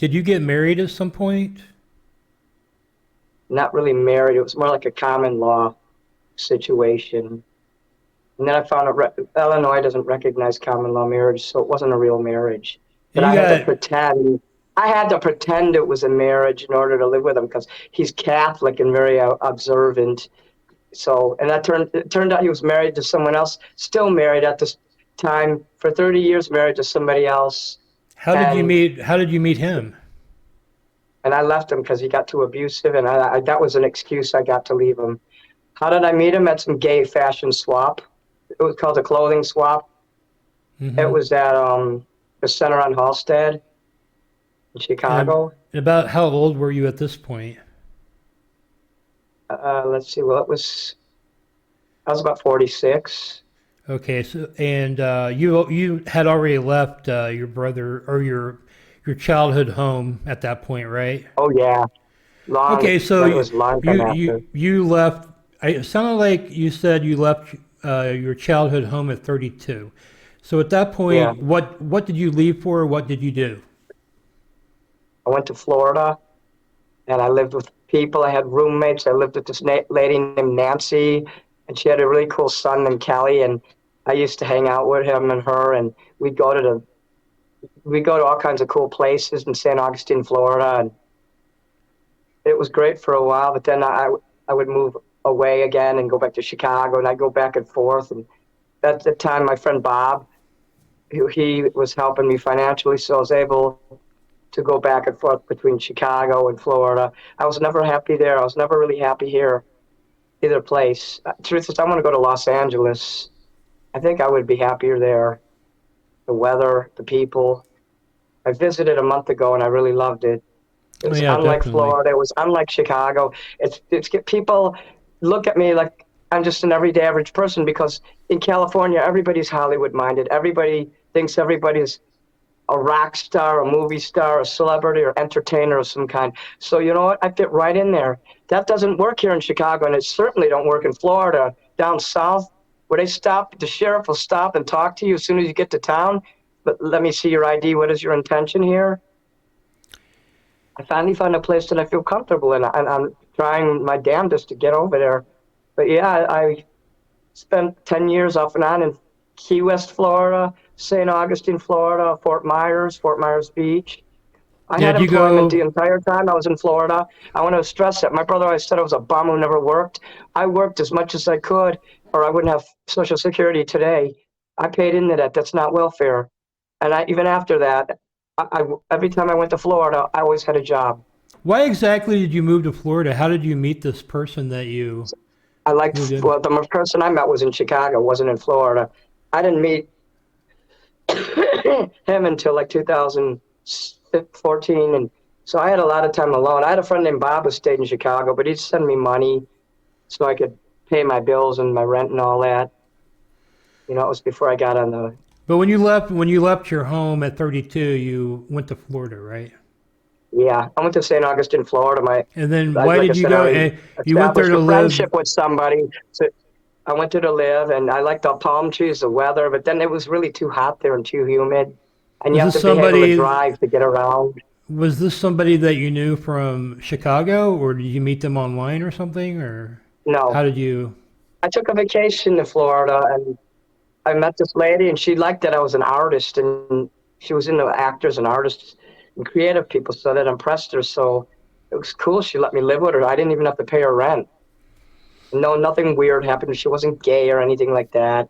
Did you get married at some point? Not really married. It was more like a common law situation. And then I found out Illinois doesn't recognize common law marriage, so it wasn't a real marriage. But You I had to got pretend. I had to pretend it was a marriage in order to live with him because he's Catholic and very observant. So, and it turned out he was married to someone else, still married at this time for 30 years, married to somebody else. And how did you meet him? I left him because he got too abusive, and that was an excuse I got to leave him. How did I meet him? At some gay fashion swap. It was called a clothing swap. It Hmm. was at the center on Halsted in And Chicago. about how old were you at this point? Let's see. Well, I was about 46. Okay, so and you had already left your brother or your childhood home at that point, right? Oh yeah, long. Okay, so It was a long time after. you left. It sounded like you said you left your childhood home at 32. So at that Yeah, point, what did you leave for? What did you do? I went to Florida and I lived with people. I had roommates. I lived with this lady named Nancy, and she had a really cool son named Kelly. And I used to hang out with him and her, and we'd go to all kinds of cool places in St. Augustine, Florida, and it was great for a while. But then I would move away again and go back to Chicago, and I'd go back and forth. And at the time, my friend Bob, he was helping me financially, so I was able to go back and forth between Chicago and Florida. I was never happy there. I was never really happy here, either place. Truth is, I want to go to Los Angeles. I think I would be happier there. The weather, the people. I visited a month ago and I really loved it. It Oh was yeah, unlike definitely. Florida. It was unlike Chicago. It's people look at me like I'm just an everyday average person because in California everybody's Hollywood minded. Everybody thinks everybody's a rock star, a movie star, a celebrity, or entertainer of some kind. So you know what? I fit right in there. That doesn't work here in Chicago, and it certainly don't work in Florida. Down south, where the sheriff will stop and talk to you as soon as you get to town. But let me see your ID. What is your intention here? I finally found a place that I feel comfortable in, and I'm trying my damnedest to get over there. But yeah, I spent 10 years off and on in Key West, Florida, St. Augustine, Florida, Fort Myers Beach. I Yeah, had did you employment the go? entire time I was in Florida. I want to stress that. My brother always said I was a bum who never worked. I worked as much as I could, or I wouldn't have Social Security today. I paid into that. That's not welfare. And even after that, every time I went to Florida, I always had a job. Why exactly did you move to Florida? How did you meet this person that you I liked, moved in? well, the person I met was in Chicago, wasn't in Florida. I didn't meet him until like 2014. And so I had a lot of time alone. I had a friend named Bob who stayed in Chicago, but he'd send me money so I could pay my bills and my rent and all that. You know, it was before I got on the, But when you left your home at 32, you went to Florida, right? yeah, I went to St. Augustine, Florida. And then why Like I did you said, I go? already You went there established to a live. friendship with somebody. So I went there to live and I liked the palm trees, the weather, but then it was really too hot there and too humid. And you Was have this to be able to somebody? drive to get around. Was this somebody that you knew from Chicago, or did you meet them online or something, or how No, did you? I took a vacation to Florida and I met this lady and she liked that I was an artist and she was into actors and artists and creative people, so that impressed her. So it was cool. She let me live with her. I didn't even have to pay her rent. No, nothing weird happened. She wasn't gay or anything like that.